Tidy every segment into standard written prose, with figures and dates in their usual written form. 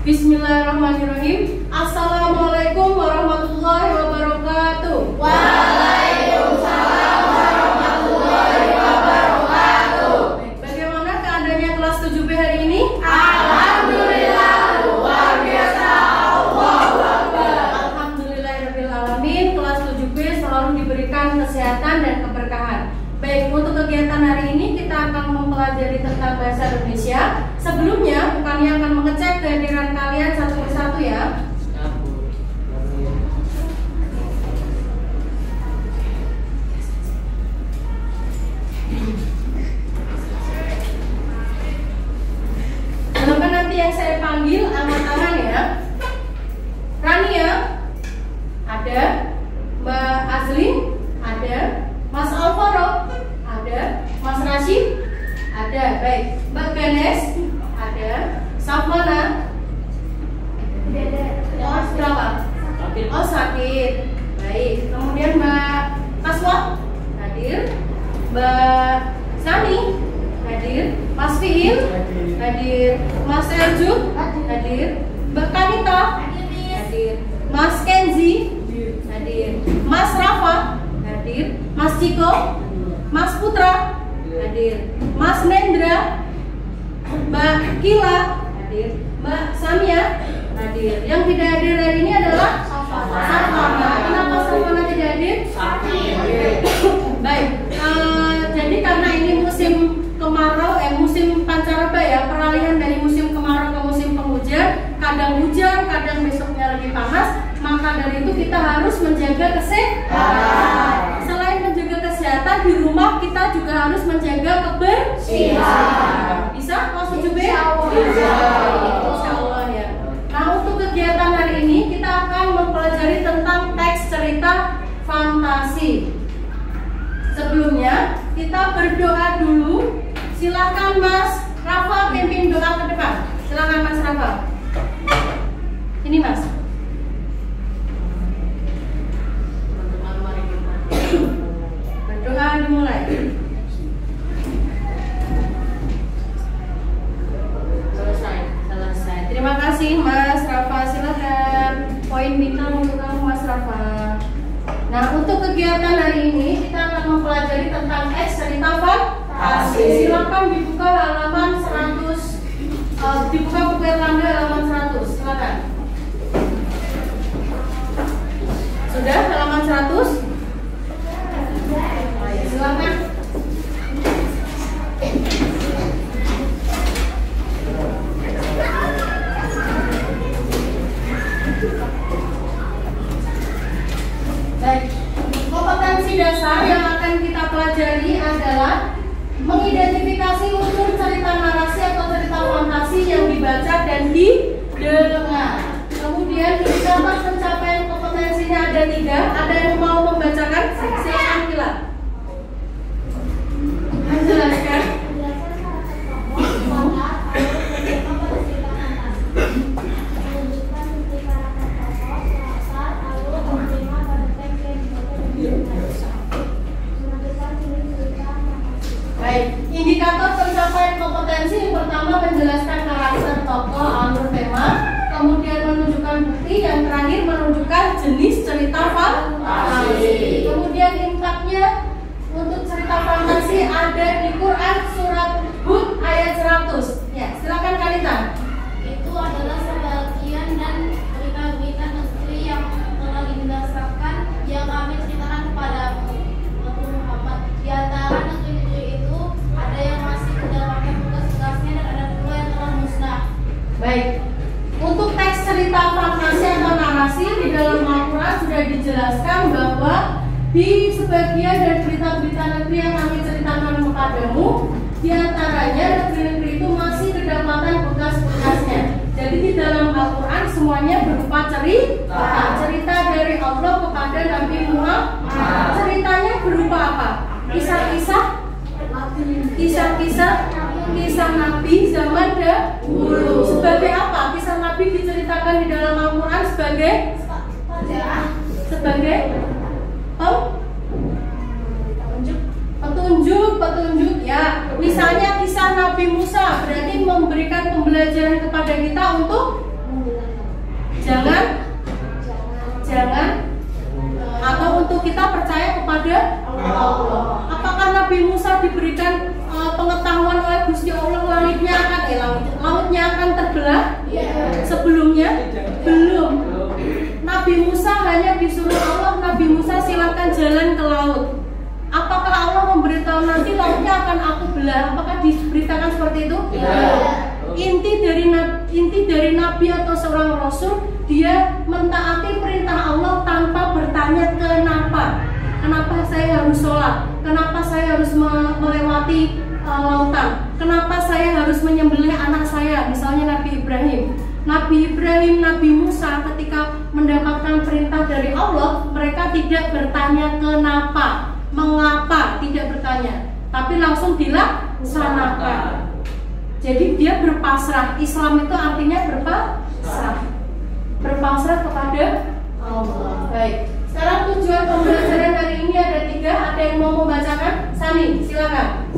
Bismillahirrahmanirrahim. Assalamualaikum warahmatullahi wabarakatuh. Waalaikumsalam warahmatullahi wabarakatuh. Bagaimana keadaannya kelas 7B hari ini? Alhamdulillah, luar biasa. Allahu Akbar. Alhamdulillahirabbil alamin. Kelas 7B selalu diberikan kesehatan dan keberkahan. Baik, untuk kegiatan hari ini kita akan mempelajari tentang bahasa Indonesia. Sebelumnya, bukannya akan mengecek kehadiran kalian satu persatu ya. Silakan nanti yang saya panggil angkat tangan ya. Rania, ada. Mbak Azlin, ada. Mas Alvaro, ada. Mas Rashid, ada. Baik. Mbak Ganes, ada. Safwana, oh, berapa? Oh, sakit. Baik. Kemudian Mbak Kaswa hadir. Mbak Sani hadir. Mas Fiil hadir. Mas Erjun hadir. Mbak Kanita hadir. Mas Kenzi hadir. Mas Rafa hadir. Mas Ciko, Mas Putra hadir. Mas Nendra, Mbak Kila hadir. Mbak Samia hadir. Yang tidak hadir hari ini adalah Safwana. Kenapa Safwana tidak hadir? Baik. Jadi karena ini musim kemarau, musim pancaroba ya, peralihan dari musim kemarau ke musim penghujan. Kadang hujan, kadang besoknya lagi panas. Maka dari itu kita harus menjaga kesehatan. Selain menjaga kesehatan, di rumah kita juga harus menjaga kebersihan. Bisa? Kelas 7B? Insya Allah ya. Nah, untuk kegiatan hari ini kita akan mempelajari tentang teks cerita fantasi. Sebelumnya kita berdoa dulu. Silakan Mas Rafa pimpin doa ke depan. Silakan Mas Rafa. Ini Mas. Berdoa dimulai. Selesai. Terima kasih Mas Rafa. Silakan poin bintang untuk kamu Mas Rafa. Nah, untuk kegiatan hari ini kita akan mempelajari tentang teks cerita fantasi. Silakan dibuka halaman 100. Dibuka buku Erlangga halaman 100. Silakan. Sudah halaman 100? Silakan. Baik, kompetensi dasar yang akan kita pelajari adalah mengidentifikasi unsur cerita narasi atau cerita fantasi yang dibaca dan didengar. Kemudian indikator pencapaian kompetensinya ada 3. Ada yang mau membacakan? Silakan Kila. Menjelaskan. Baik, indikator pencapaian kompetensi yang pertama menjelaskan karakter tokoh, alur tema, kemudian menunjukkan bukti, yang terakhir menunjukkan jenis cerita fantasi. Kemudian impactnya untuk cerita fantasi ada di Quran surat Hud ayat 100. Ya, silakan Kanita. Itu adalah sebagian dan berita-berita negeri yang telah didasarkan yang kami ceritakan kepadamu, Muhammad. Di antara negeri-negeri itu ada yang masih menjalankan tugas-tugasnya dan ada pula yang telah musnah. Baik, untuk teks cerita fantasi atau narasi di dalam Al-Quran sudah dijelaskan bahwa di sebagian dari berita-berita negeri yang kami ceritakan kepadamu, di antaranya negeri-negeri itu masih kedapatan bekas-bekasnya. Jadi di dalam Al-Quran semuanya berupa cerita dari Allah kepada Nabi Muhammad. Ceritanya berupa apa? Kisah-kisah Nabi zaman dahulu. Sebagai apa? Kisah Nabi diceritakan di dalam Al-Quran sebagai petunjuk ya. Misalnya kisah Nabi Musa berarti memberikan pembelajaran kepada kita untuk Jangan atau untuk kita percaya kepada Allah. Apakah Nabi Musa diberikan pengetahuan oleh Gusti Allah lautnya akan terbelah? Sebelumnya belum. Nabi Musa hanya disuruh Allah, Nabi Musa silakan jalan ke laut. Apakah Allah memberitahu nanti lautnya akan aku belah? Apakah diberitakan seperti itu? Inti dari Nabi atau seorang Rasul, dia mentaati perintah Allah tanpa bertanya kenapa. Kenapa saya harus sholat? Kenapa saya harus melewati lautan? Kenapa saya harus menyembelih anak saya? Misalnya Nabi Ibrahim, Nabi Musa ketika mendapatkan perintah dari Allah, mereka tidak bertanya kenapa, mengapa, tidak bertanya, tapi langsung dilaksanakan. Jadi dia berpasrah. Islam itu artinya berpasrah kepada Allah. Baik. Sekarang tujuan pembelajaran hari ini ada 3. Ada yang mau membacakan? Sani, silakan.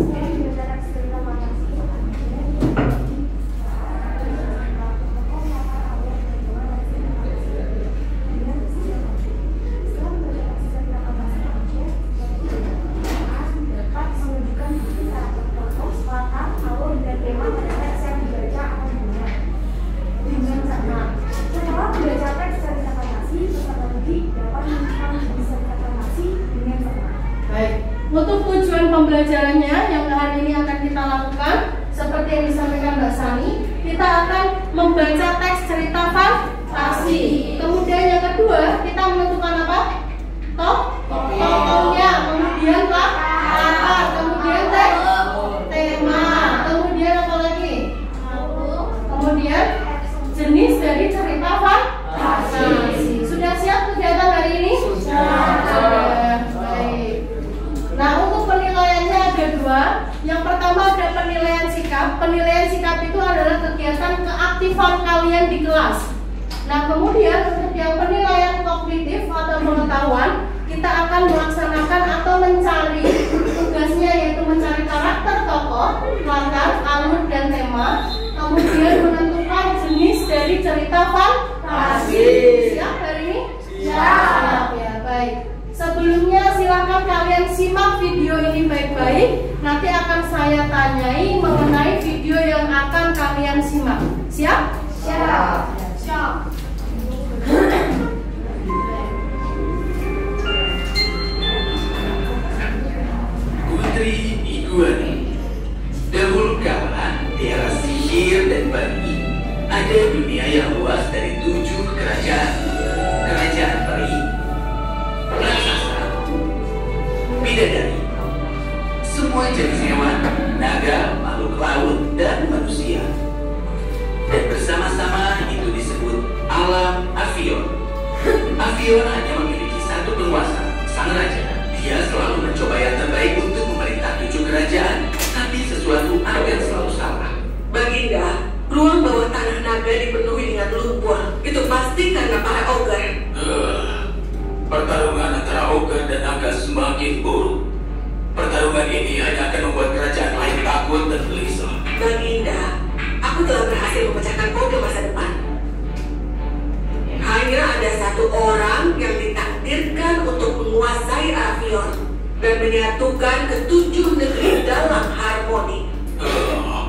Untuk tujuan pembelajarannya yang hari ini akan kita lakukan seperti yang disampaikan Mbak Sani, kita akan membaca teks cerita fantasi. Kemudian yang kedua, kita menentukan apa? Tokohnya, kemudian apa? Kemudian tema, kemudian apa lagi? Kemudian jenis dari cerita fantasi. Sudah siap kegiatan hari ini? Nah, untuk penilaiannya ada 2. Yang pertama ada penilaian sikap. Penilaian sikap itu adalah kegiatan keaktifan kalian di kelas. Nah, kemudian untuk yang penilaian kognitif atau pengetahuan, kita akan melaksanakan atau mencari tugasnya, yaitu mencari karakter tokoh, latar, alur, dan tema. Kemudian menentukan jenis dari cerita fantasi. Siap hari ini? Siap. Ya, baik. Sebelumnya silakan kalian simak video ini baik-baik. Nanti akan saya tanyai mengenai video yang akan kalian simak. Siap? Siap. Siap. Putri Iguana. Dahulu kala di era sihir dan bayi, ada dunia yang luas dari 7 kerajaan. Kerajaan peri, raksasa, bidadari, semua jenis hewan, naga, makhluk laut, dan manusia. Dan bersama-sama itu disebut alam Avion. Avion hanya memiliki satu penguasa, sang raja. Dia selalu mencoba yang terbaik untuk memerintah 7 kerajaan, tapi sesuatu akan selalu salah. Baginda, ruang bawah tanah naga dipenuhi dengan lumpur. Itu pasti karena para ogre. Pertarungan antara ogre dan naga semakin buruk. Pertarungan ini hanya akan membuat kerajaan lain takut dan gelisah. Baginda, aku telah berhasil memecahkan kode masa depan. Hanya ada satu orang yang ditakdirkan untuk menguasai Avion dan menyatukan ke-7 negeri dalam harmoni.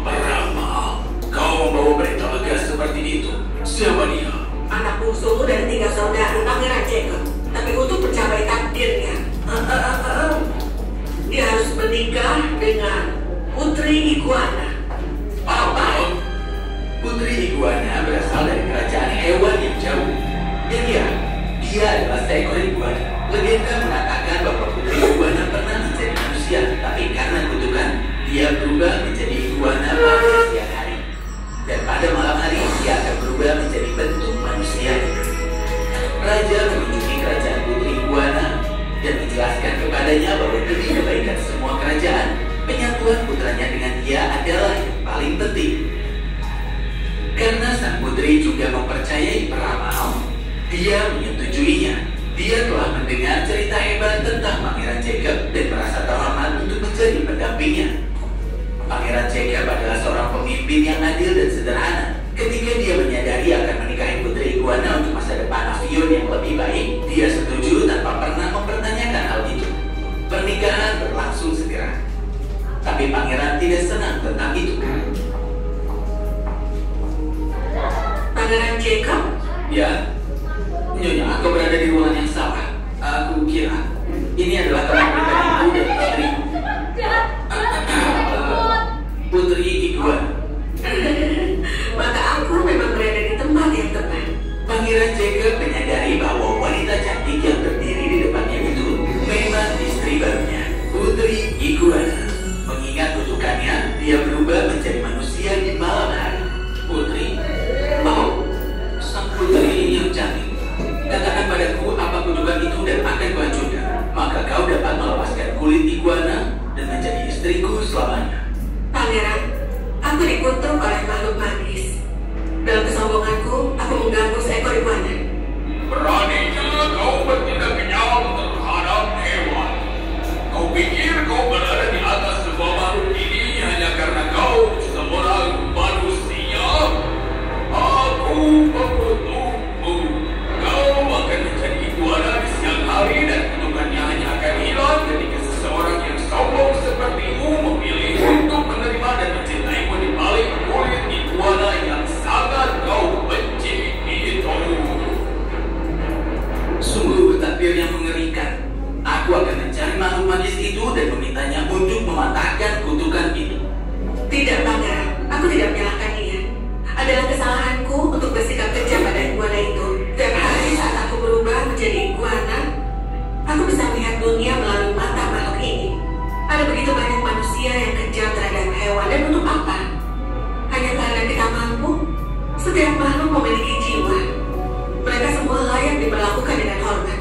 Parama, kau membawa berita lega seperti itu. Siapa dia? Anak bungsumu dan 3 saudara Pangeran Jacob. Tapi untuk mencapai takdirnya, dia harus menikah dengan Putri Iguana. Apa? Putri Iguana berasal dari kerajaan hewan yang jauh. Dan dia adalah seekor iguana. Legenda mengatakan bahwa Putri Iguana pernah menjadi manusia, tapi karena kutukan, dia berubah menjadi iguana pada siang hari. Dan pada malam hari, dia akan berubah menjadi bentuk manusia. Raja mengunjungi kerajaan Putri Iguana dan menjelaskan kepadanya bahwa demi kebaikan semua kerajaan, penyatuan putranya dengan dia adalah yang paling penting. Karena sang putri juga mempercayai peramal, dia menyetujuinya. Dia telah mendengar cerita hebat tentang Pangeran Jacob dan merasa terhormat untuk menjadi pendampingnya. Pangeran Jacob adalah seorang pemimpin yang adil dan sederhana. Ketika dia menyadari akan menikahi putri iguana untuk masa depan Avion yang lebih baik, dia setuju tanpa pernah mempertanyakan hal itu. Pernikahan berlangsung segera. Tapi pangeran tidak senang tentang itu. Pangeran Jacob? Ya, Nyonya, kau berada di ruangan yang salah. Aku kira ini adalah kamar pribadiku dan istriku. Putri iguana. Maka aku memang berada di tempat yang tepat. Pangeran Jacob menyadari bahwa wanita cantik yang berdiri di depannya itu memang istri barunya, Putri Iguana. Mengingat kutukannya, dia berubah menjadi manusia di malam hari. Putri, oh, sang putri yang cantik. Katakan padaku apa kutukan itu dan akan kuhancurkan. Maka kau dapat melepaskan kulit iguana dan menjadi istriku selamanya. Pangeran, aku dikutuk oleh makhluk magis. Dalam kesombonganku, aku mengganggu seekor iguana. Beraninya kau bertindak kenyal terhadap hewan. Kau pikir kau berada di atas sebuah makhluk ini hanya karena kau seorang manusia? Aku mengutukmu. Kau akan menjadi iguana di siang hari dan kutukannya hanya akan hilang ketika seseorang yang sombong sepertimu memilih untuk menerima dan mencintaimu di balik kulit iguana yang sangat kau benci itu. Sungguh takdir yang mengerikan. Aku akan mencari makhluk magis itu dan memintanya untuk mematahkan kutukan itu. Tidak, Pangeran. Aku tidak menyalahkan dia. Adalah kesalahanku untuk bersikap kejam pada iguana itu. Setiap hari saat aku berubah menjadi iguana, aku bisa melihat dunia melalui mata makhluk ini. Ada begitu banyak manusia yang kejam terhadap hewan, dan untuk apa? Hanya karena kita mampu. Setiap makhluk memiliki jiwa. Mereka semua layak diperlakukan dengan hormat.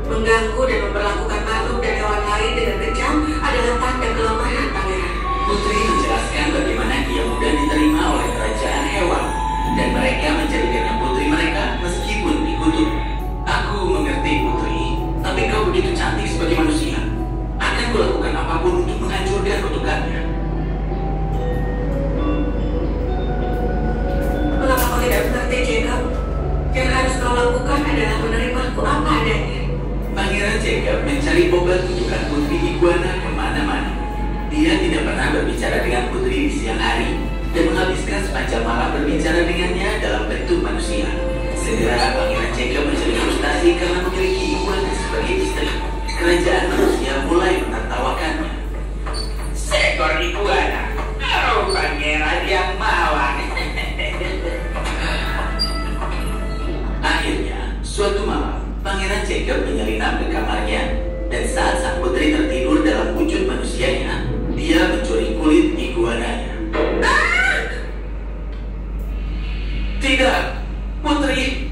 Mengganggu dan memperlakukan makhluk dan hewan lain dengan kejam adalah tanda kelemahan, Pangeran. Putri menjelaskan bagaimana dia mudah diterima oleh kerajaan hewan dan mereka menjadikannya putri mereka meskipun dikutuk. Aku mengerti, Putri, tapi kau begitu cantik sebagai manusia. Akan kulakukan apapun untuk menghancurkan kutukannya. Mengapa kau tidak mengerti, Jacob? Yang harus kau lakukan adalah menerimaku apa adanya. Pangeran Jacob mencari obat kutukan putri iguana kemana-mana. Dia tidak pernah berbicara dengan putri di siang hari dan menghabiskan sepanjang malam berbicara dengannya dalam bentuk manusia. Segera Pangeran Jacob menjadi frustasi karena memiliki iguana sebagai istri. Kerajaan manusia mulai menertawakannya. Seekor iguana, oh pangeran yang malang. Akhirnya, suatu malam, Pangeran Jacob menyelinap ke kamarnya dan saat sang putri tertidur dalam wujud manusianya, dia mencuri kulit iguananya. Tidak, Putri.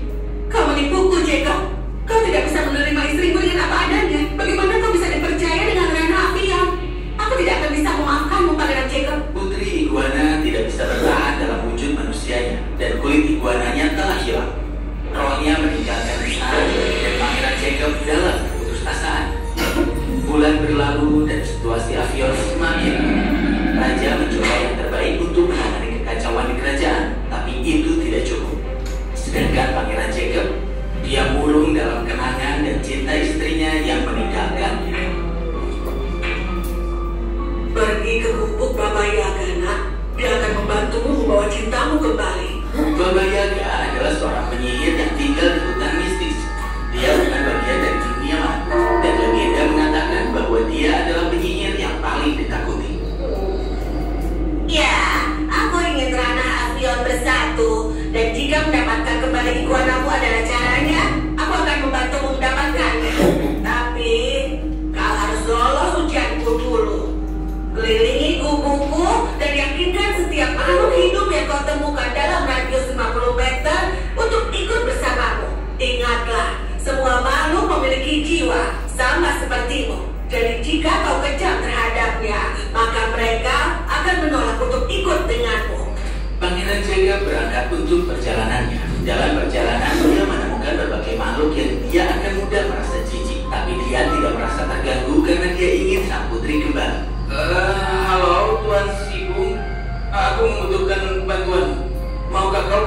Kau menipuku, Jacob. Kau tidak bisa menerima istrimu dengan apa adanya. Bagaimana kau bisa dipercaya dengan Rena Avion? Aku tidak akan bisa memaafkanmu, Pangeran Jacob. Putri iguana tidak bisa bertahan dalam wujud manusianya dan kulit iguananya telah hilang. Rohnya meninggalkan istana dan Pangeran Jacob dalam keputusasaan. Bulan berlalu dan situasi Avion semakin. Raja mencoba yang terbaik untuk menangani kekacauan di kerajaan, tapi itu tidak cukup. Sedangkan Pangeran Jacob, dia murung dalam kenangan dan cinta istrinya yang meninggalkannya. Pergi ke gubuk Baba Yaga, nak. Dia akan membantumu membawa cintamu kembali. Baba Yaga adalah seorang penyihir yang tinggal di hutan mistis. Dia bukan bagian dari dunia mati, dan legenda mengatakan bahwa dia adalah penyihir yang paling ditakuti. Ya, aku ingin ranah Avion bersatu. Dan jika mendapatkan kembali iguanamu adalah caranya, aku akan membantumu mendapatkannya. Tapi, kau harus lolos ujianku dulu. Kelilingi gubukku dan yakinkan setiap makhluk hidup yang kau temukan dalam radius 50 meter untuk ikut bersamamu. Ingatlah, semua makhluk memiliki jiwa, sama sepertimu. Jadi jika kau kejam terhadapnya, maka mereka akan menolak untuk ikut denganmu. Pangeran Jacob berangkat untuk perjalanannya. Dalam perjalanan, dia menemukan berbagai makhluk yang dia akan mudah merasa jijik. Tapi dia tidak merasa terganggu karena dia ingin sang putri kembali. Halo Tuan Sibung, aku membutuhkan bantuan. Maukah kau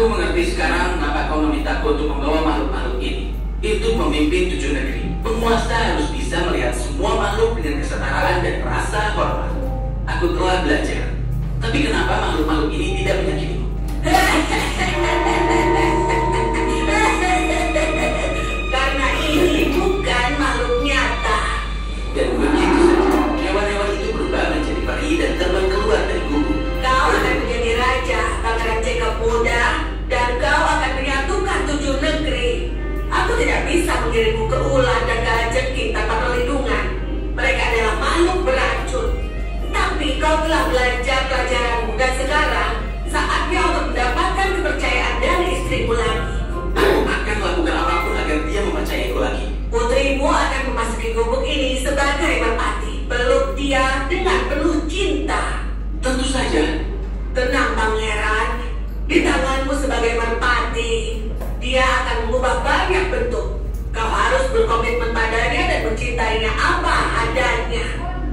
mengerti sekarang kenapa kau memintaku untuk membawa makhluk-makhluk ini. Itu pemimpin 7 negeri. Penguasa harus bisa melihat semua makhluk dengan kesetaraan dan rasa hormat. Aku telah belajar. Tapi kenapa makhluk-makhluk ini tidak menyakitimu? Karena ini bukan makhluk nyata. Dan begitu saja, hewan-hewan itu berubah menjadi peri dan terbang keluar dari gubuk. Kau akan menjadi raja, Pangeran Jacob muda, dan kau akan menyatukan 7 negeri. Aku tidak bisa mengirimmu ke ular dan kalajengking tanpa perlindungan. Mereka adalah makhluk beracun. Tapi kau telah belajar pelajaranmu dan sekarang saatnya untuk mendapatkan kepercayaan dari istrimu lagi. Aku akan melakukan apapun agar dia mempercayaiku lagi. Putrimu akan memasuki gubuk ini sebagai merpati. Peluk dia dengan penuh cinta. Tentu saja. Tenang, Pangeran. Di tanganmu sebagai merpati, dia akan mengubah banyak bentuk. Kau harus berkomitmen padanya dan mencintainya apa adanya.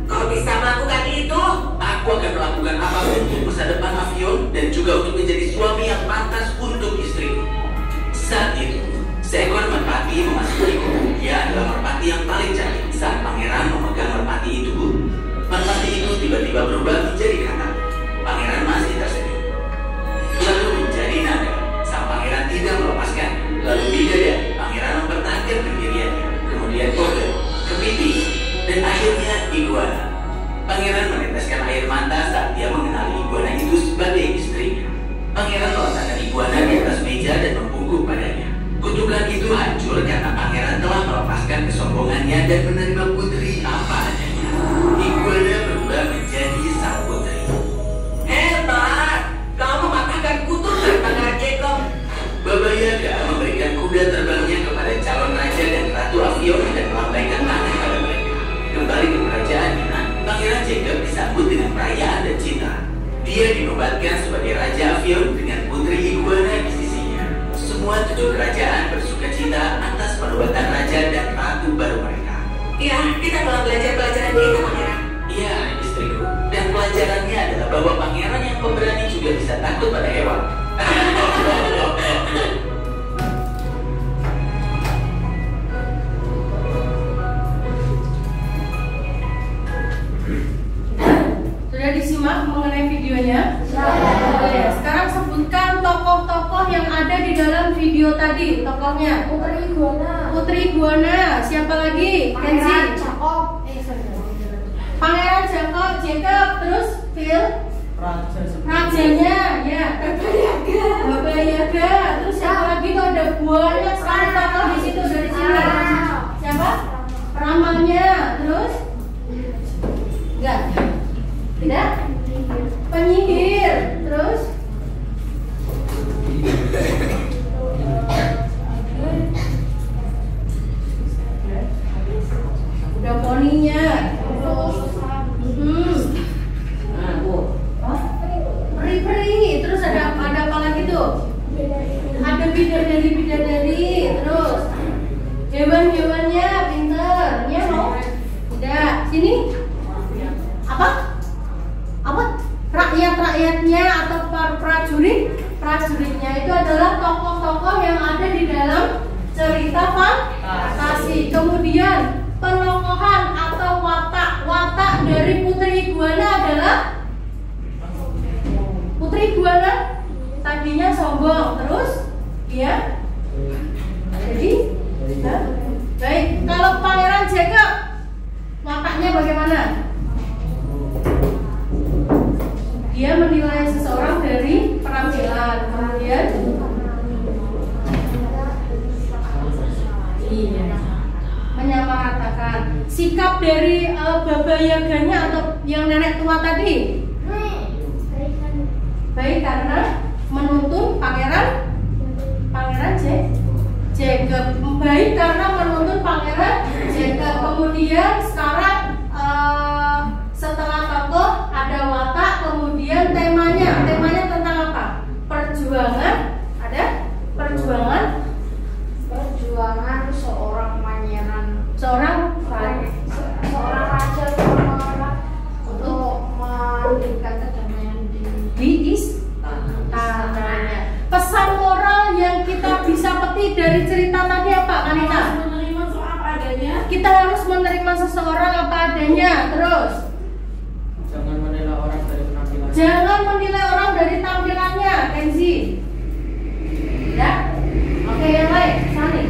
Kau bisa melakukan itu? Aku akan melakukan apapun untuk masa depan Avion dan juga untuk menjadi suami yang pantas untuk istriku. Saat itu, seekor merpati memasuki gubuk. Dia adalah merpati yang paling cantik. Saat pangeran memegang merpati itu, merpati itu tiba-tiba berubah menjadi kata. Pangeran masih tersenyum. Lalu menjadi naga. Sang pangeran tidak melepaskan. Lalu bidadari, pangeran mempertahankan pendiriannya. Kemudian kode, kepiting, dan akhirnya iguana. Pangeran meneteskan air mata saat dia mengenali iguana itu sebagai istrinya. Pangeran meletakkan iguana di atas meja dan membungkuk padanya. Kutukan itu hancur karena pangeran telah melepaskan kesombongannya dan menerima putri apa adanya. Iguana berubah menjadi sang putri. Hebat! Kau mematahkan kutukan Pangeran Jacob. Baba Yaga memberikan kuda terbangnya kepada calon raja dan ratu Avion dan melambaikan tangan pada mereka. Kembali ke kerajaannya, Pangeran Jacob disambut dengan perayaan dan cinta. Dia dinobatkan sebagai Raja Avion dengan putri iguana di sisinya. Semua 7 kerajaan bersuka cita atas perbuatan raja dan ratu baru mereka. Ya, kita telah belajar pelajaran kita, Pangeran. Iya, istriku. Dan pelajarannya adalah bahwa pangeran yang pemberani juga bisa takut pada hewan. Sudah disimak mengenai videonya? Oke, sekarang sebutkan tokoh-tokoh yang ada di dalam video tadi. Tokohnya Putri Iguana. Siapa lagi? Kenzi. Pangeran Jacob, terus Phil. Rajanya, ya. Baba Yaga. Terus siapa lagi? Tuh ada banyak sekali tokoh di situ dari sini. Siapa? Ramanya. Terus? Enggak. Tidak? Penyihir. Terus? Udah poninya. Peri-peri. Terus ada apa lagi tuh? Ada bidadari. Terus hewan-hewannya pinter. Ya loh. Udah. Sini. Apa? Rakyat-rakyatnya atau prajuritnya itu adalah tokoh-tokoh yang ada di dalam cerita fantasi. Kemudian penokohan atau watak dari Putri Iguana adalah Putri Iguana tadinya sombong, terus dia jadi baik. Kalau Pangeran Jacob wataknya bagaimana? Dia menilai seseorang dari penampilan, kemudian menyamaratakan. Sikap dari Baba Yaganya atau yang nenek tua tadi baik karena menuntun Pangeran Jacob. Baik karena menuntun Pangeran Jacob. Kemudian sekarang setelah tokoh ada watak, kemudian temanya tentang apa? Perjuangan. Ada perjuangan seorang pangeran, seorang raja untuk mendirikan kedamaian di istananya. Pesan adanya. Terus Jangan menilai orang dari penampilannya. jangan menilai orang dari tampilannya, Kenzi. Ya, oke, yang lain, Sani.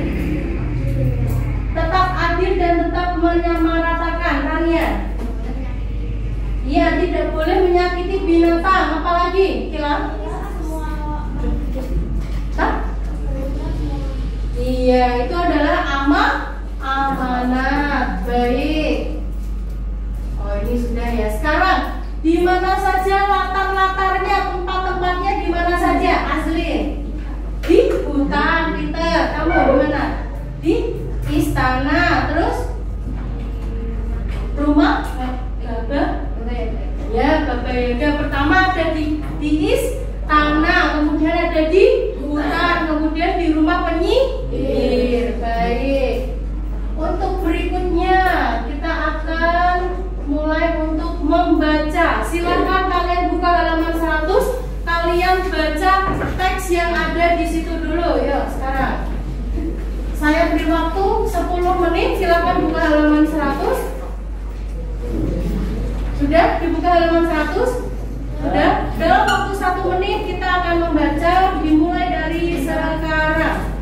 Tetap adil dan tetap menyamaratakan, Rania. Iya, tidak boleh menyakiti binatang. Apalagi, Kila? Hah? Iya, itu adalah amanat. Baik. Oh, ini sudah ya. Sekarang, di mana saja latar-latarnya, tempat-tempatnya di mana saja? Aslin. Di hutan, Peter. Kamu di mana? Di istana. Terus rumah Baba. Ya, Baba Yaga pertama ada di istana, kemudian ada di hutan, kemudian di rumah penyihir. Baik. Untuk berikutnya kita akan mulai untuk membaca. Silakan kalian buka halaman 100. Kalian baca teks yang ada di situ dulu. Yuk, sekarang. Saya beri waktu 10 menit. Silakan buka halaman 100. Sudah dibuka halaman 100? Sudah. Dalam waktu 1 menit kita akan membaca, dimulai dari sekarang.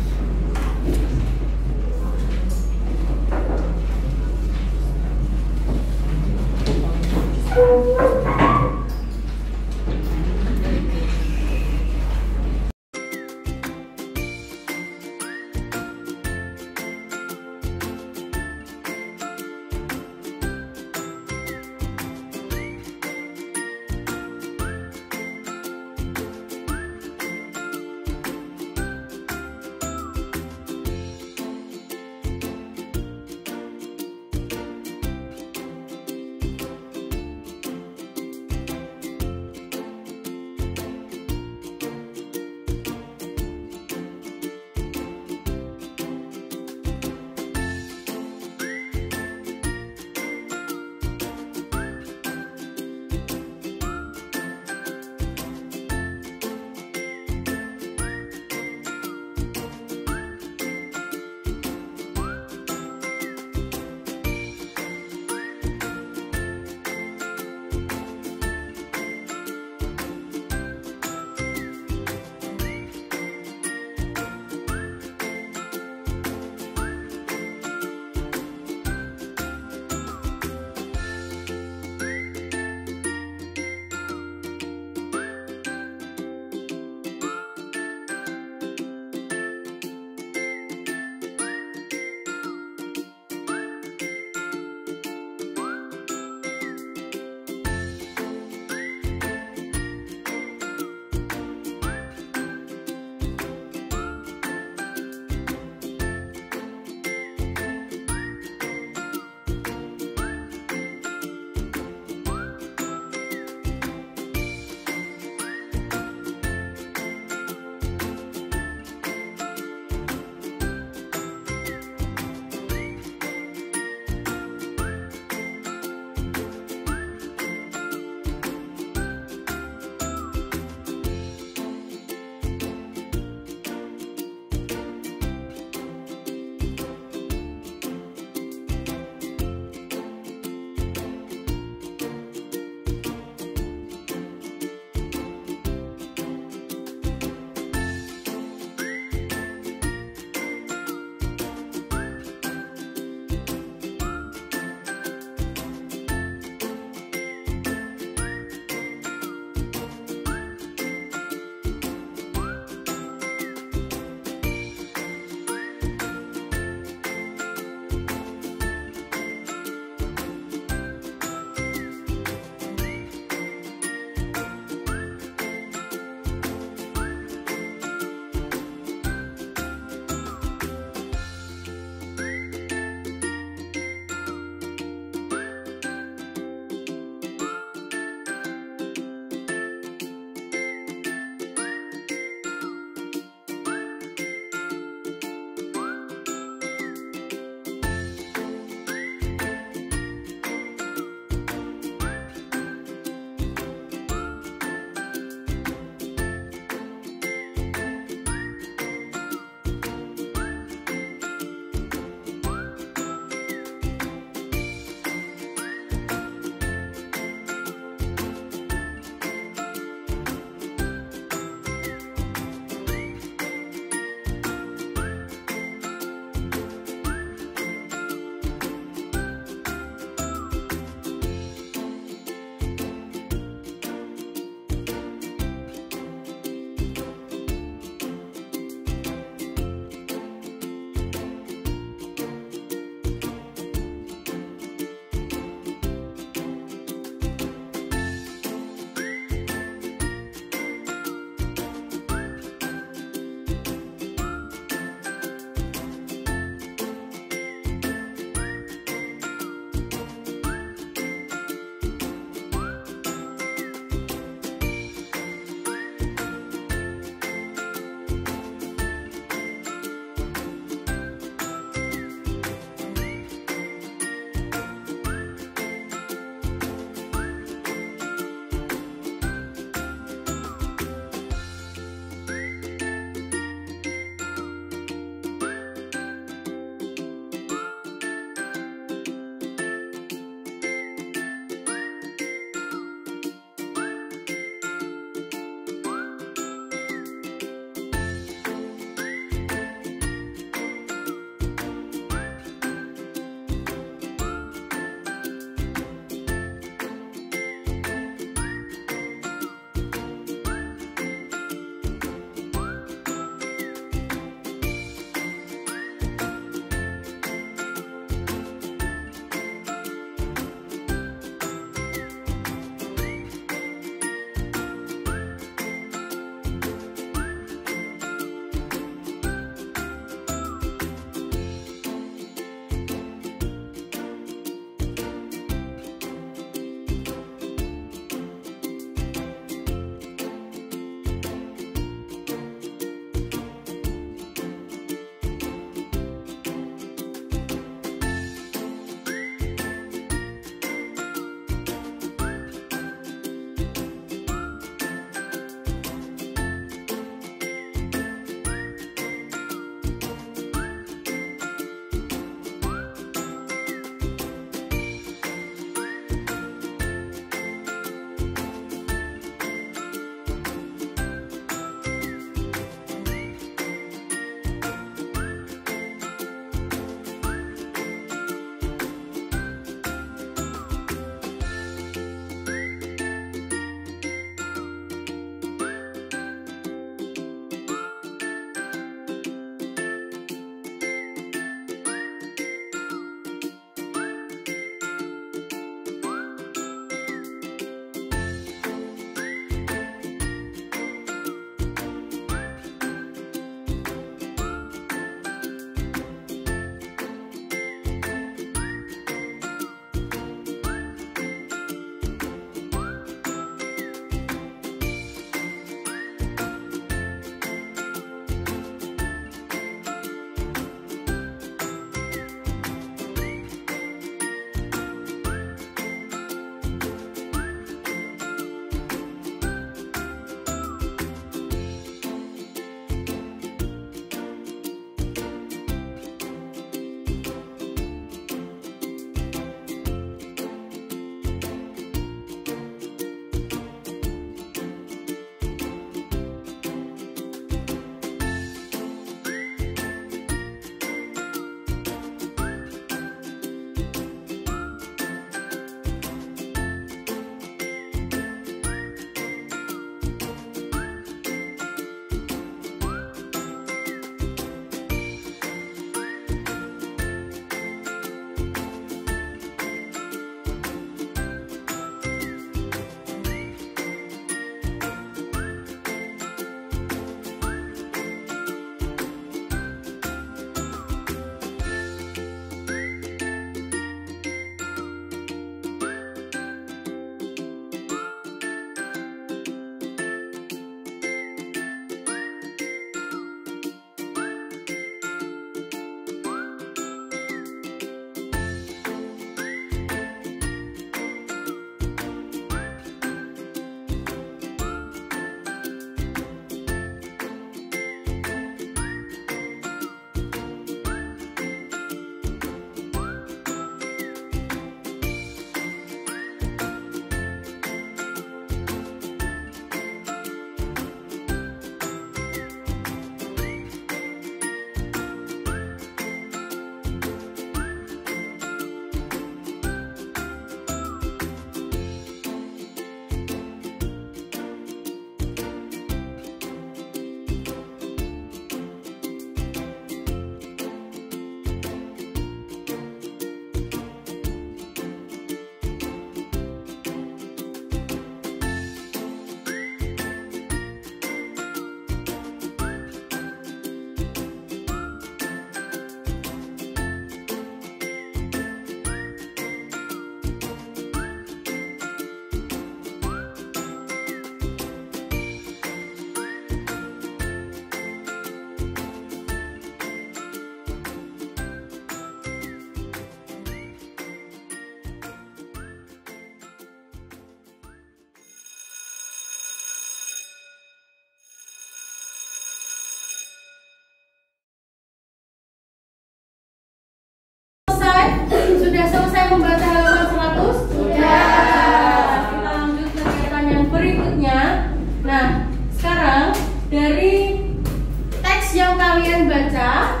membaca.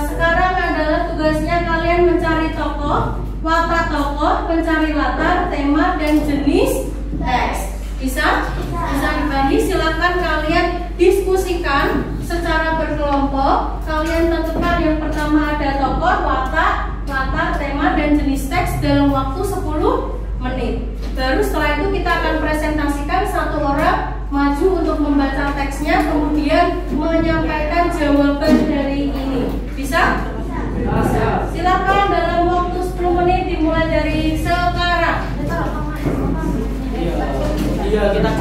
Sekarang adalah tugasnya kalian mencari tokoh, watak tokoh, mencari latar, tema, dan jenis teks. Bisa? Bisa dibagi. Silakan kalian diskusikan secara berkelompok. Kalian tentukan yang pertama ada tokoh, watak, latar, tema, dan jenis teks dalam waktu 10 menit. Baru setelah itu kita akan presentasikan, satu orang maju untuk membaca teksnya, kemudian menyampaikan jawaban dari ini. Bisa? Bisa. Silakan dalam waktu 10 menit dimulai dari sekarang. Iya, kita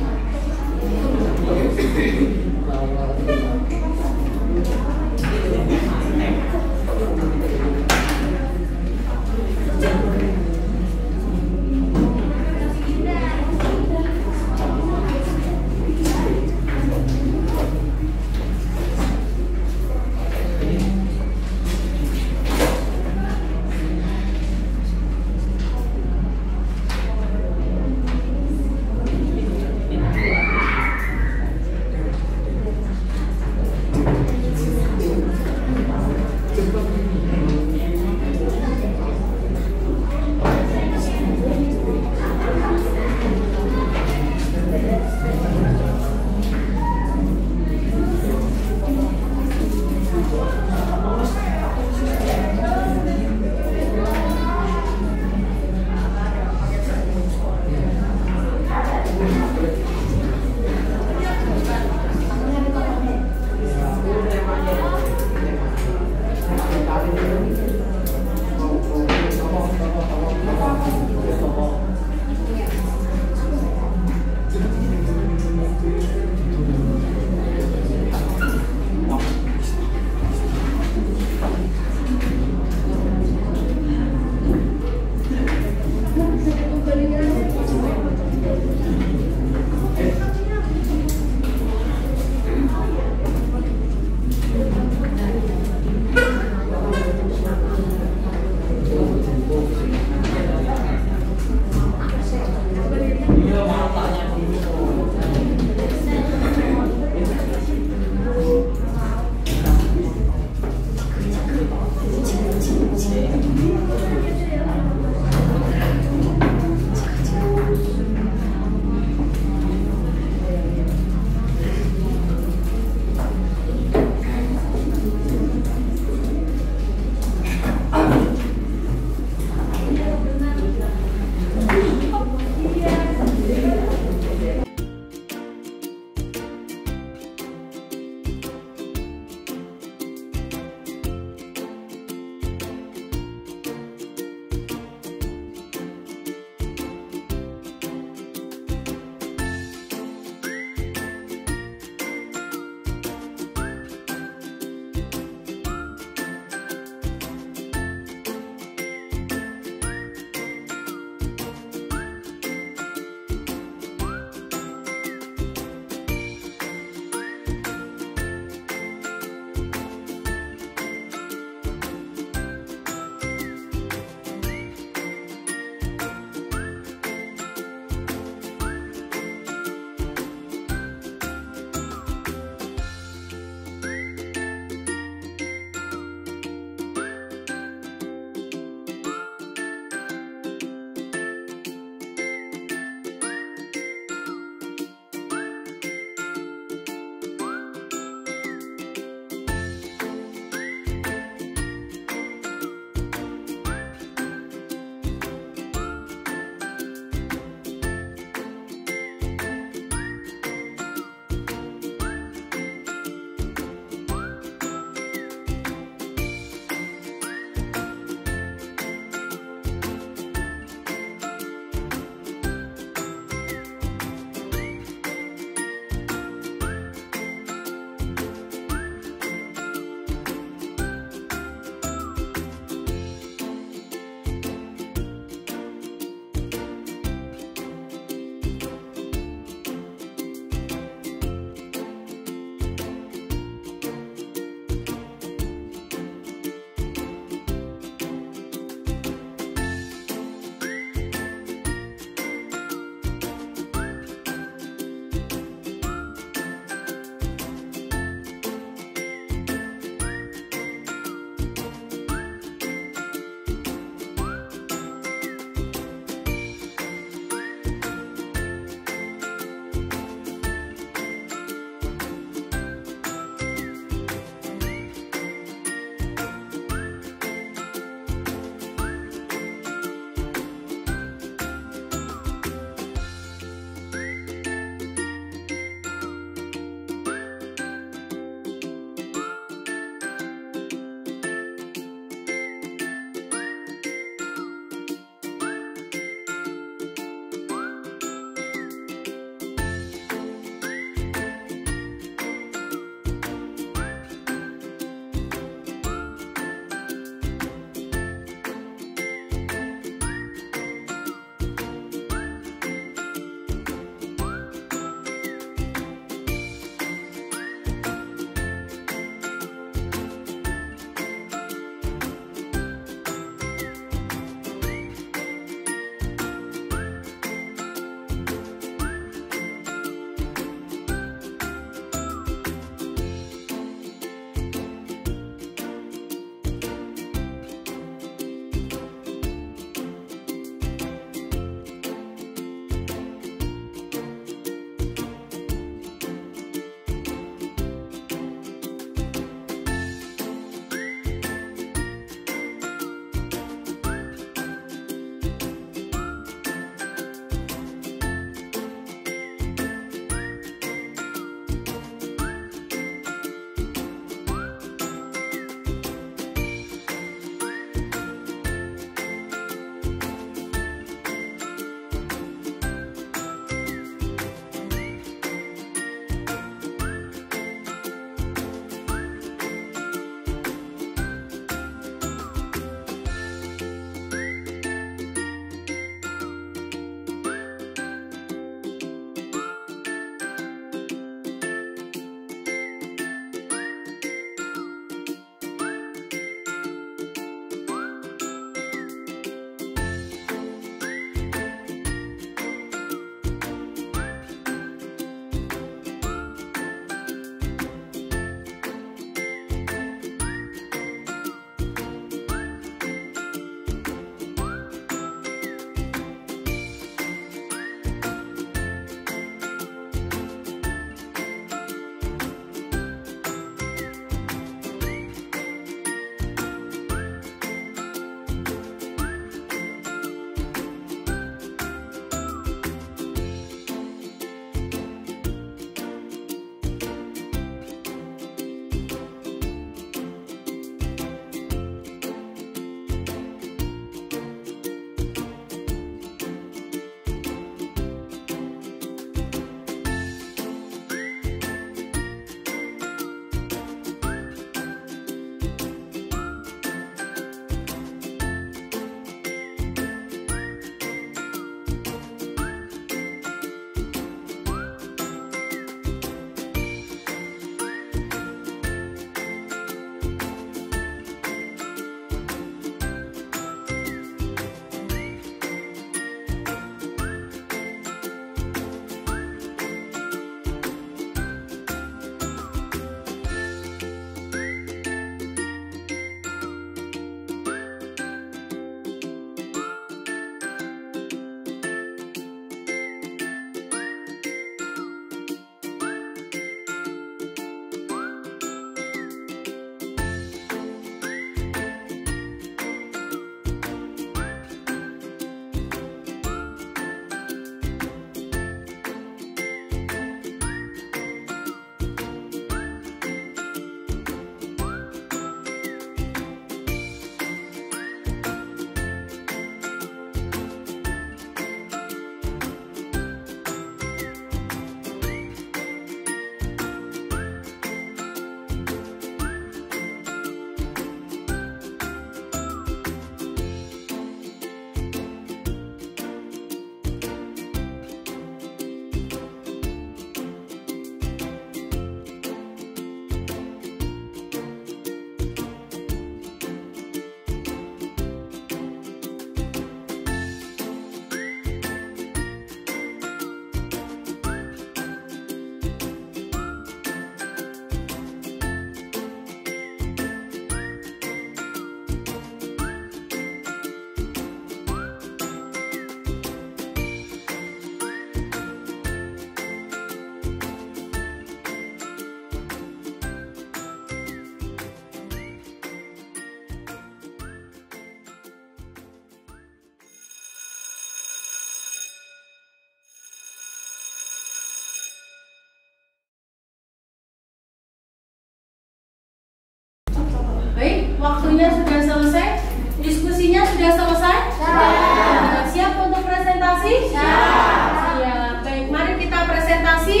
Siap untuk presentasi? Siap. Baik, mari kita presentasi.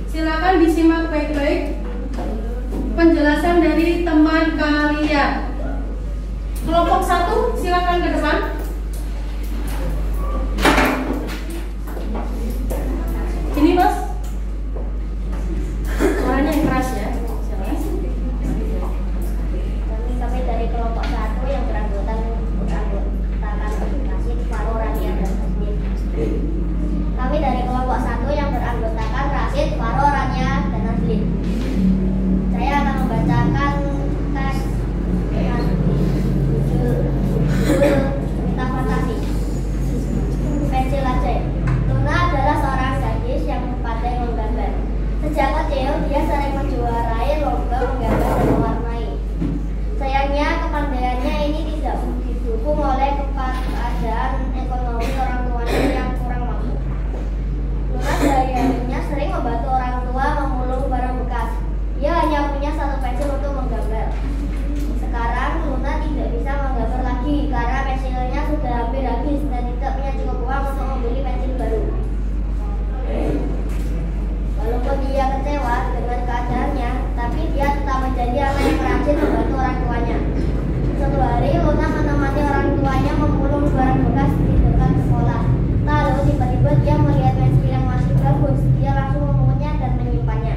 Silakan disimak baik-baik penjelasan dari teman kalian. Kelompok 1, silakan ke depan. Ini Mas. Suaranya yang keras ya. Kami dari kelompok 1 yang beranggotakan Rasid, Faro, Rania, dan Nasdin. Kami dari kelompok 1 yang beranggotakan Rasid, Faro, Rania, dan Nasdin. Saya akan membacakan tes dengan judul Cerita Fantasi. Pensil ajaib. Luna adalah seorang gadis yang pandai menggambar. Sejak kecil, dia sering menjuarai lomba menggambar dan mewarnai. Sayangnya, kepandaiannya ini tidak didukung oleh keadaan ekonomi orang tuanya yang kurang mampu. Luna sehari-harinya sering membantu orang tua memulung barang bekas. Dia hanya punya satu pensil untuk menggambar. Sekarang Luna tidak bisa menggambar lagi karena pensilnya sudah hampir habis dan tidak punya cukup uang untuk membeli pensil baru. Walaupun dia kecewa dengan keadaannya, tapi dia tetap menjadi anak yang rajin membantu orang tuanya. Suatu hari Luna menemani orang tuanya memulung barang bekas di dekat sekolah. Lalu tiba-tiba dia melihat pensil yang masih bagus. Dia langsung memungutnya dan menyimpannya.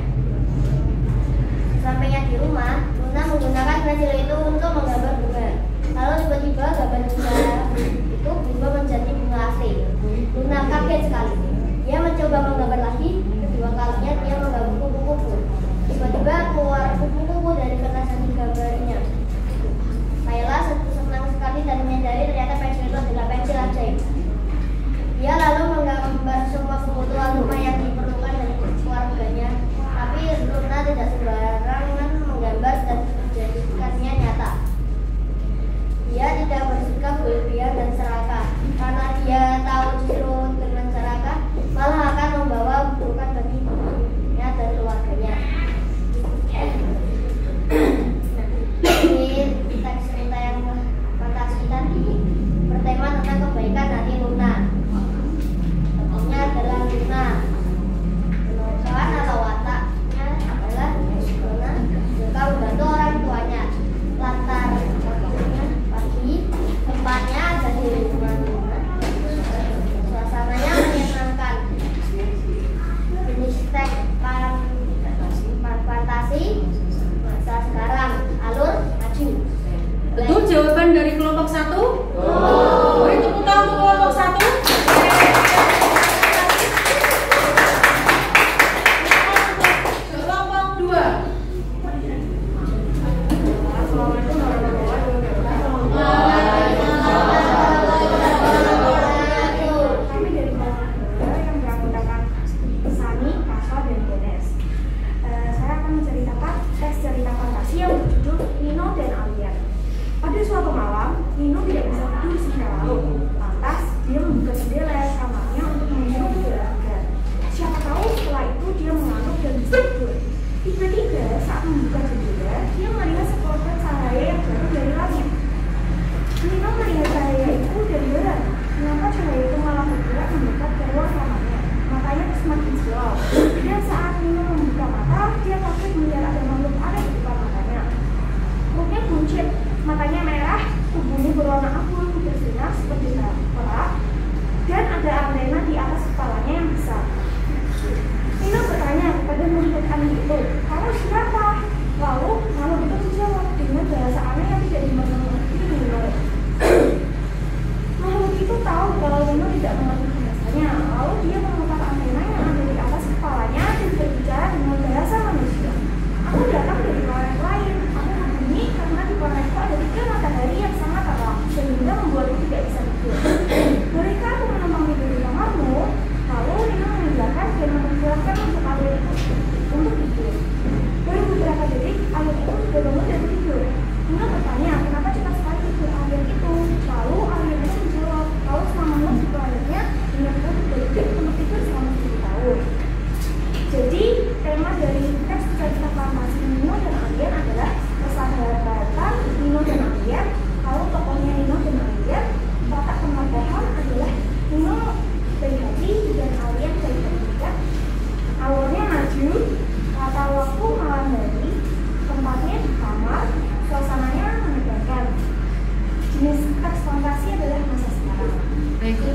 Sampainya di rumah, Luna menggunakan pensil itu untuk menggambar bunga. Lalu tiba-tiba gambar bunga itu berubah menjadi bunga asli. Luna kaget sekali. Dia mencoba menggambar lagi. Kedua kalinya dia menggambar kupu-kupu. Tiba-tiba keluar kupu-kupu dari kertas yang digambarnya. Layla senang sekali dan menyadari ternyata pensil itu adalah pensil ajaib. Dia lalu menggambar semua kebutuhan rumah yang diperlukan dari keluarganya. Tapi Luna tidak sembarangan menggambar dan menjadikannya nyata. Dia tidak bersikap berlebihan dan serakah, karena dia tahu justru dengan serakah malah akan membawa keburukan bagi dirinya dan keluarganya. Ini teks cerita yang fantasi tadi bertema tentang kebaikan hati Luna. Contohnya adalah Luna. Kawan atau wataknya adalah Luna suka membantu orang tuanya. Latar waktunya pagi, tempatnya ada di rumah Luna. Suasananya menyenangkan. Jenis teks fantasi masa sekarang, alur maju. Betul jawaban dari kelompok 1? Beri tepuk tangan untuk kelompok 1. Kelompok 2. Kami dari kelompok 2 yang beranggotakan Sani, Kaswa, dan Denes. Saya akan menceritakan teks cerita fantasi yang berjudul Nino dan Alien. Pada suatu malam, Nino tidak bisa tidur sehingga larut. Lantas, dia membuka jendela kamarnya untuk menghirup udara segar. Siapa tahu setelah itu dia mengantuk dan bisa tidur. Tiba-tiba saat membuka jendela, dia melihat sepotong cahaya yang jatuh dari langit. Nino melihat cahaya itu dan berat. Mengapa cahaya itu malah bergerak mendekat ke ruang kamarnya? Matanya semakin silau. Dan saat Nino membuka mata, dia kaget melihat ada makhluk aneh di depan matanya. Perutnya buncit, matanya merah, tubuhnya berwarna abu bersinar seperti perak, dan ada antena di atas kepalanya yang besar. Nino bertanya kepada makhluk aneh itu, "Kamu siapa?" Lalu makhluk itu menjawab dengan bahasa aneh yang tidak dimengerti Nino. Makhluk itu tahu kalau Nino tidak mengerti bahasanya. Lalu dia memutar antena yang ada di atas kepalanya dan berbicara dengan bahasa manusia. "Aku datang dari planet lain. Aku begini karena di planetku ada 3 matahari yang sangat terang, sehingga membuatku tidak bisa tidur. Bolehkah aku menumpang tidur di kamarmu?" Lalu Nino mengiyakan dan mempersilahkan untuk alien itu untuk tidur. Baru beberapa detik, alien itu sudah bangun dari tidur. Nino bertanya, kenapa cepat sekali tidur alien itu? Lalu alien itu menjawab, kalau selama malam di planetnya dengan detik untuk tidur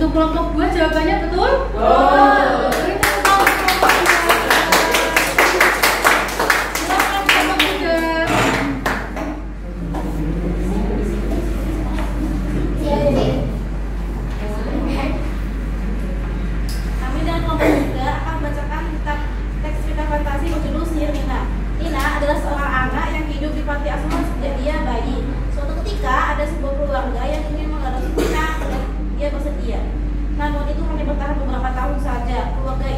Untuk kelompok 2 jawabannya betul? Beri tepuk tangan untuk kelompok 2. Silakan kelompok 3. Kami dan kelompok 3 akan membacakan teks cerita fantasi berjudul Sihir Nina. Nina adalah seorang anak yang hidup di panti asuhan sejak dia bayi. Suatu ketika ada sebuah keluarga yang ingin mengadopsi Nina dan dia bersedia. Namun itu hanya bertahan beberapa tahun saja. Keluarga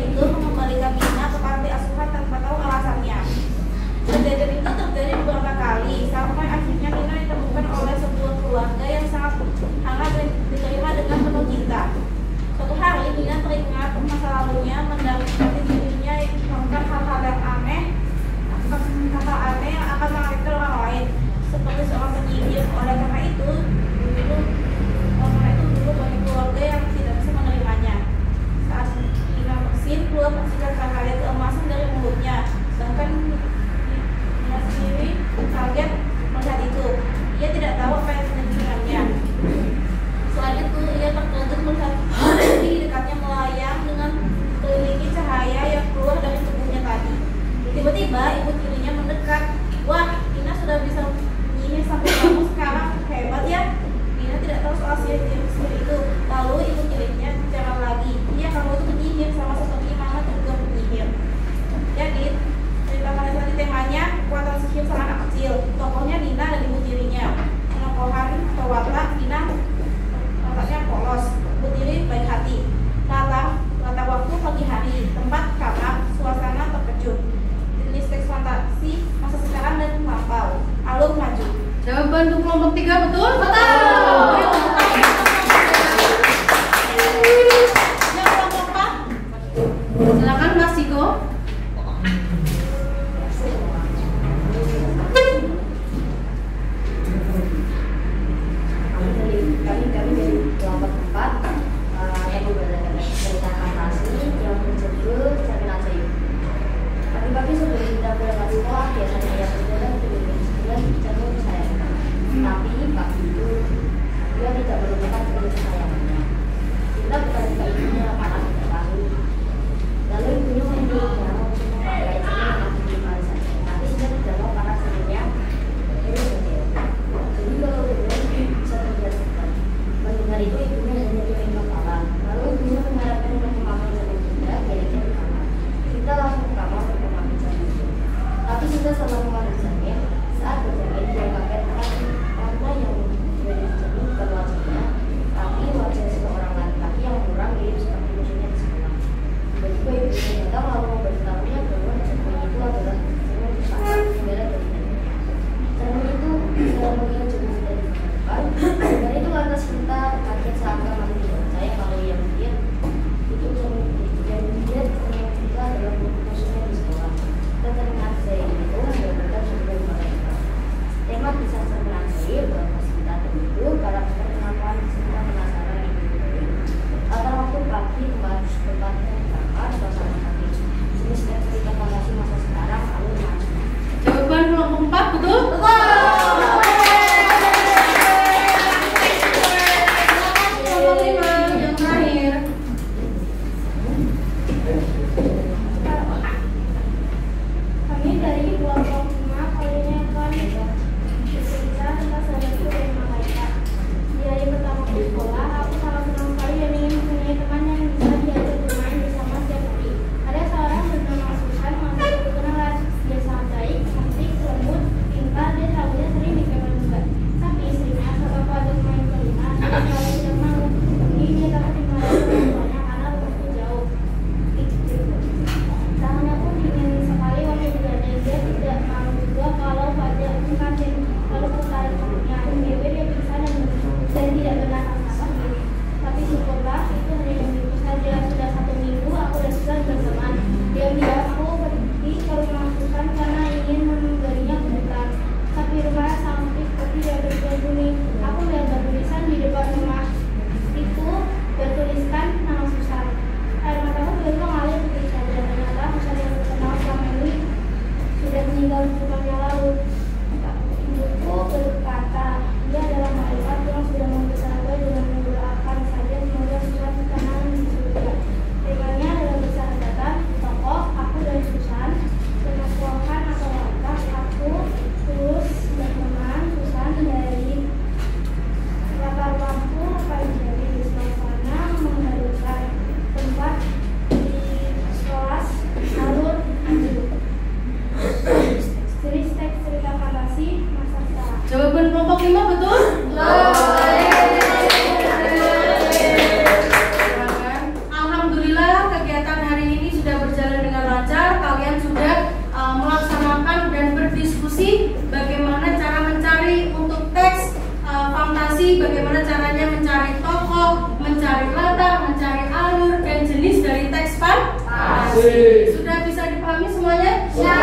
kasih. Sudah bisa dipahami semuanya? Ya.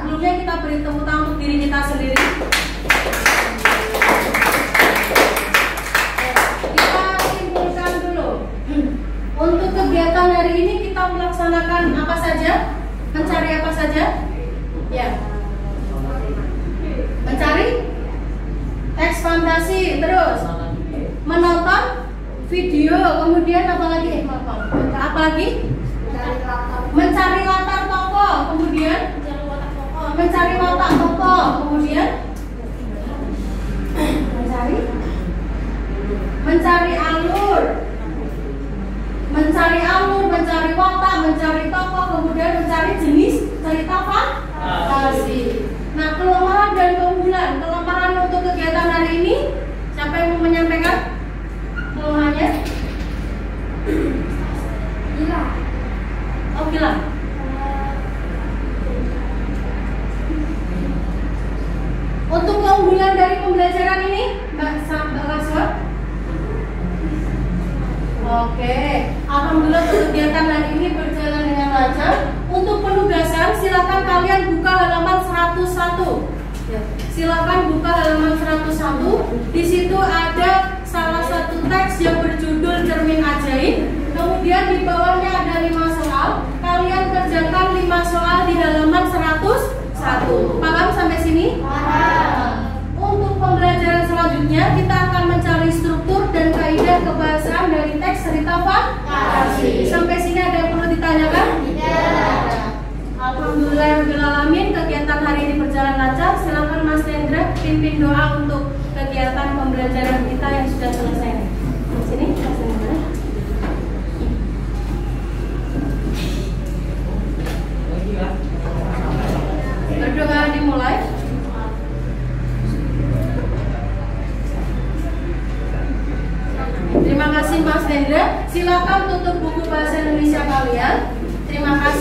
Sebelumnya kita beri tepuk tangan untuk diri kita sendiri. Kita simpulkan dulu. Untuk kegiatan hari ini kita melaksanakan apa saja? Mencari apa saja? Ya. Mencari teks fantasi, terus menonton video, kemudian apa lagi? Apa lagi? Mencari latar tokoh, kemudian mencari watak tokoh, kemudian mencari alur, mencari watak, mencari tokoh, kemudian mencari jenis cerita fantasi. Nah, kelemahan dan keunggulan. Kelemahan untuk kegiatan hari ini, siapa yang mau menyampaikan kelemahannya? Gila. Oh, gila. Untuk keunggulan dari pembelajaran ini, Mbak Kaswa? Oke, alhamdulillah kegiatan hari ini berjalan dengan lancar. Untuk penugasan, silakan kalian buka halaman 101. Ya, silakan buka halaman 101. Di situ ada salah satu teks yang berjudul Cermin Ajaib. Kemudian di bawahnya ada 5 soal. Kalian kerjakan 5 soal di halaman 101. Paham sampai sini? Untuk pembelajaran selanjutnya kita akan mencari struktur dan kaidah kebahasaan dari teks cerita fantasi. Sampai sini ada yang perlu ditanyakan? Alhamdulillahirobbilalamin, kegiatan hari ini berjalan lancar. Silakan Mas Hendra pimpin doa untuk kegiatan pembelajaran kita yang sudah selesai. Sini Mas Hendra. Berdoa dimulai. Terima kasih Mas Hendra. Silakan tutup buku bahasa Indonesia kalian. Terima kasih.